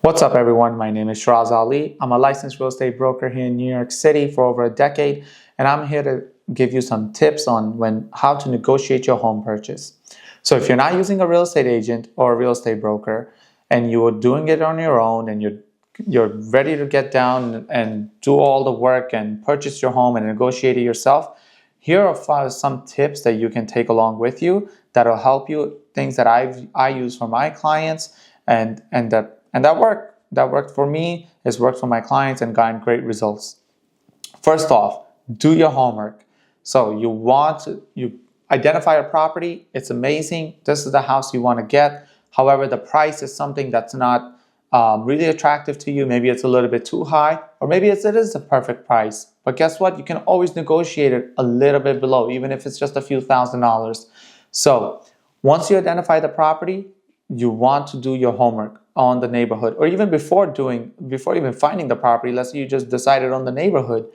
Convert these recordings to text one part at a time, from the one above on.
What's up, everyone? My name is Shiraz Ali. I'm a licensed real estate broker here in New York City for over a decade, and I'm here to give you some tips on how to negotiate your home purchase. So if you're not using a real estate agent or a real estate broker, and you're doing it on your own, and you're ready to get down and do all the work and purchase your home and negotiate it yourself, here are some tips that you can take along with you that'll help you. Things that I use for my clients and that worked for me, has worked for my clients and gotten great results. First off, do your homework. So you identify a property. It's amazing. This is the house you want to get. However, the price is something that's not really attractive to you. Maybe it's a little bit too high, or maybe it is the perfect price. But guess what? You can always negotiate it a little bit below, even if it's just a few $1,000s. So once you identify the property, you want to do your homework on the neighborhood, or even before even finding the property. Let's say you just decided on the neighborhood.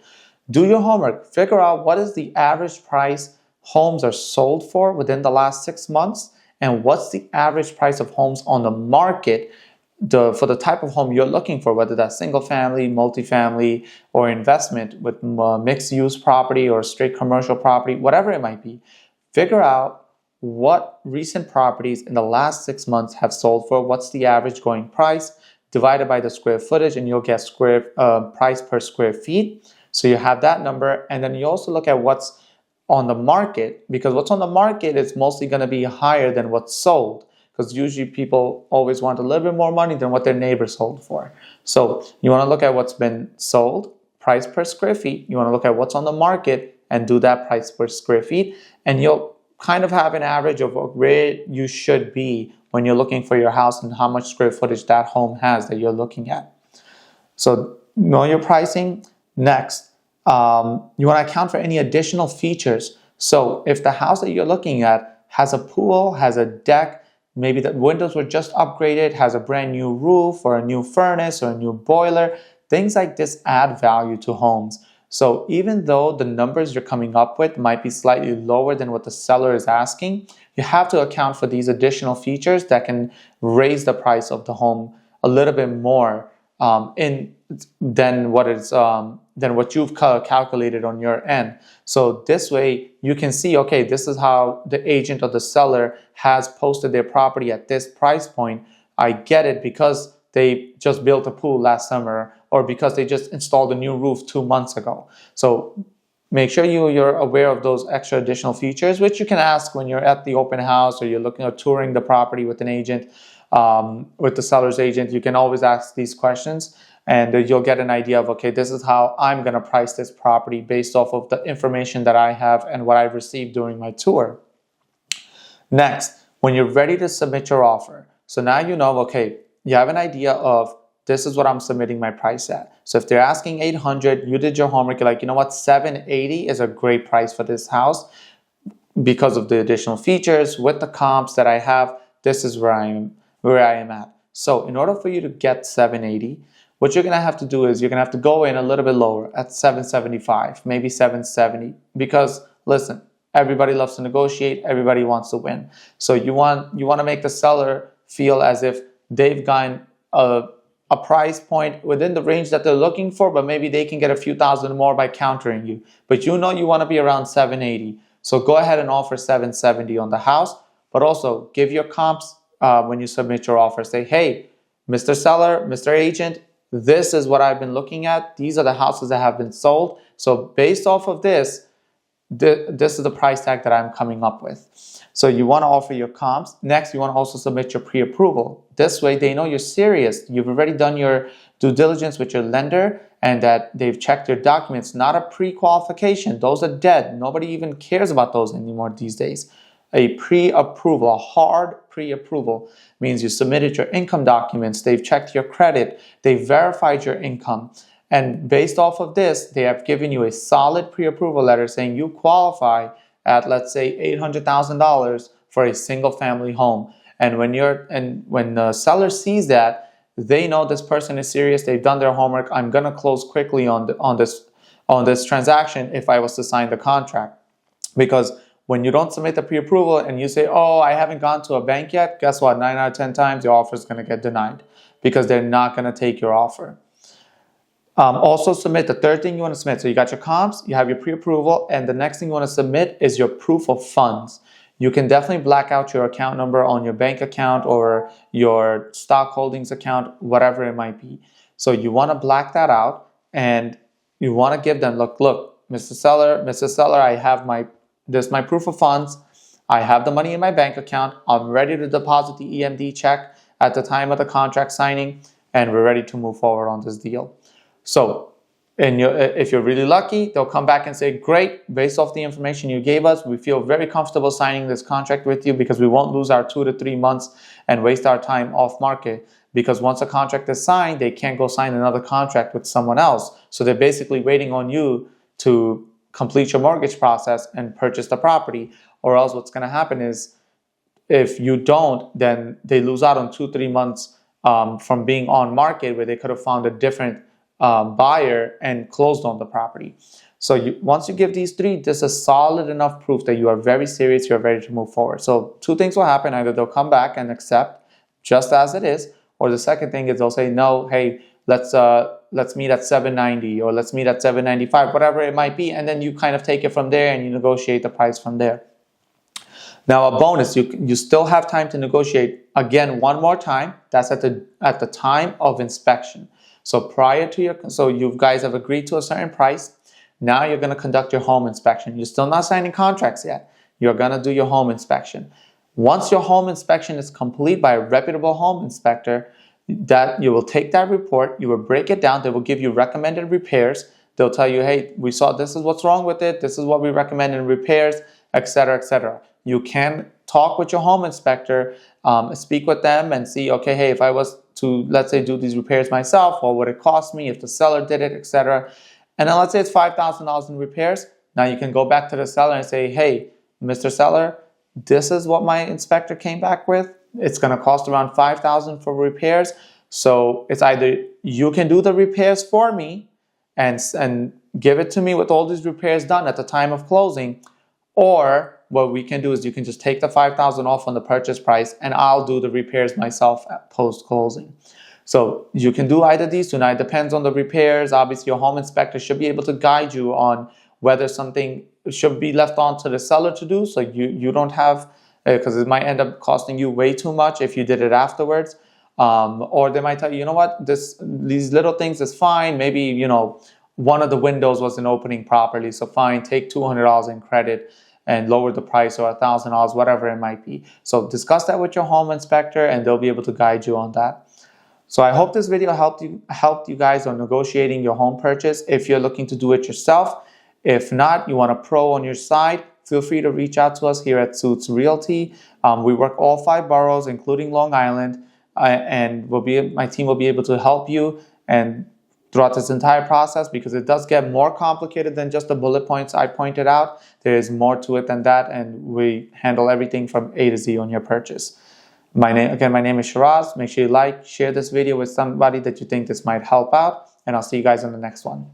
Do your homework. Figure out what is the average price homes are sold for within the last 6 months, and what's the average price of homes on the market for the type of home you're looking for, whether that's single family, multifamily, or investment with mixed use property or straight commercial property, whatever it might be. Figure out what recent properties in the last 6 months have sold for, what's the average going price, divided by the square footage, and you'll get price per square feet. So you have that number, and then you also look at what's on the market, because what's on the market is mostly going to be higher than what's sold, because usually people always want a little bit more money than what their neighbor sold for. So you want to look at what's been sold, price per square feet. You want to look at what's on the market and do that price per square feet, and you'll kind of have an average of where you should be when you're looking for your house and how much square footage that home has that you're looking at. So know your pricing. Next, you want to account for any additional features. So if the house that you're looking at has a pool, has a deck, maybe the windows were just upgraded, has a brand new roof or a new furnace or a new boiler, things like this add value to homes. So even though the numbers you're coming up with might be slightly lower than what the seller is asking, you have to account for these additional features that can raise the price of the home a little bit more than what you've calculated on your end. So this way you can see, okay, this is how the agent or the seller has posted their property at this price point. I get it because they just built a pool last summer, or because they just installed a new roof 2 months ago. So make sure you're aware of those extra additional features, which you can ask when you're at the open house or you're looking at touring the property with an agent, with the seller's agent. You can always ask these questions, and you'll get an idea of, okay, this is how I'm going to price this property based off of the information that I have and what I've received during my tour. Next, when you're ready to submit your offer, so now you know, okay, you have an idea of this is what I'm submitting my price at. So if they're asking $800, you did your homework, you're like, you know what, $780 is a great price for this house because of the additional features with the comps that I have. This is where I am at. So in order for you to get $780, what you're gonna have to do is you're gonna have to go in a little bit lower at $775, maybe $770, because listen, everybody loves to negotiate, everybody wants to win. So you want to make the seller feel as if they've gotten a price point within the range that they're looking for, but maybe they can get a few thousand more by countering you. But you know you want to be around $780. So go ahead and offer $770 on the house, but also give your comps when you submit your offer. Say, hey, Mr. Seller, Mr. Agent, this is what I've been looking at. These are the houses that have been sold. So based off of this is the price tag that I'm coming up with. So you want to offer your comps. Next, you want to also submit your pre-approval. This way they know you're serious. You've already done your due diligence with your lender and that they've checked your documents, not a pre-qualification. Those are dead. Nobody even cares about those anymore these days. A pre-approval, a hard pre-approval, means you submitted your income documents, they've checked your credit, they've verified your income. And based off of this, they have given you a solid pre-approval letter saying you qualify at, let's say, $800,000 for a single family home. And when the seller sees that, they know this person is serious, they've done their homework. I'm gonna close quickly on this transaction if I was to sign the contract. Because when you don't submit the pre-approval and you say, oh, I haven't gone to a bank yet, guess what? 9 out of 10 times your offer is gonna get denied. because they're not going to take your offer. Also submit the third thing you want to submit. So you got your comps, you have your pre-approval, and the next thing you want to submit is your proof of funds. You can definitely black out your account number on your bank account or your stock holdings account, whatever it might be. So you want to black that out, and you want to give them, look, Mr. Seller, Mrs. Seller, I have this is my proof of funds. I have the money in my bank account. I'm ready to deposit the EMD check at the time of the contract signing, and we're ready to move forward on this deal. So if you're really lucky, they'll come back and say, great, based off the information you gave us, we feel very comfortable signing this contract with you because we won't lose our 2 to 3 months and waste our time off market. Because once a contract is signed, they can't go sign another contract with someone else. So they're basically waiting on you to complete your mortgage process and purchase the property. Or else what's going to happen is if you don't, then they lose out on 2-3 months from being on market where they could have found a different buyer and closed on the property. So once you give these 3, this is solid enough proof that you are very serious, you're ready to move forward. So 2 things will happen. Either they'll come back and accept just as it is, or the second thing is they'll say, no, hey, let's meet at 790 or let's meet at 795, whatever it might be. And then you kind of take it from there and you negotiate the price from there. Now, a bonus, you still have time to negotiate again one more time. That's at the time of inspection. So prior to so you guys have agreed to a certain price. Now you're going to conduct your home inspection. You're still not signing contracts yet. You're going to do your home inspection. Once your home inspection is complete by a reputable home inspector, that you will take that report, you will break it down. They will give you recommended repairs. They'll tell you, hey, we saw this is what's wrong with it. This is what we recommend in repairs, etc., etc. You can talk with your home inspector, speak with them and see, okay, hey, if I was to, let's say, do these repairs myself, what would it cost me if the seller did it, etc. And then let's say it's $5,000 in repairs. Now you can go back to the seller and say, hey, Mr. Seller, this is what my inspector came back with. It's going to cost around $5,000 for repairs. So it's either you can do the repairs for me and give it to me with all these repairs done at the time of closing, or what we can do is you can just take the $5,000 off on the purchase price and I'll do the repairs myself at post-closing. So you can do either these two. Now it depends on the repairs. Obviously your home inspector should be able to guide you on whether something should be left on to the seller to do, so you don't have, because it might end up costing you way too much if you did it afterwards. Or they might tell you, you know what, these little things is fine. Maybe, you know, one of the windows wasn't opening properly, so fine, take $200 in credit and lower the price, or $1,000, whatever it might be. So discuss that with your home inspector and they'll be able to guide you on that. So I hope this video helped you guys on negotiating your home purchase if you're looking to do it yourself. If not, you want a pro on your side, feel free to reach out to us here at Suits Realty. We work all 5 boroughs, including Long Island, and my team will be able to help you and throughout this entire process, because it does get more complicated than just the bullet points I pointed out. There is more to it than that, and we handle everything from A to Z on your purchase. My name is Shiraz. Make sure you like, share this video with somebody that you think this might help out, and I'll see you guys on the next one.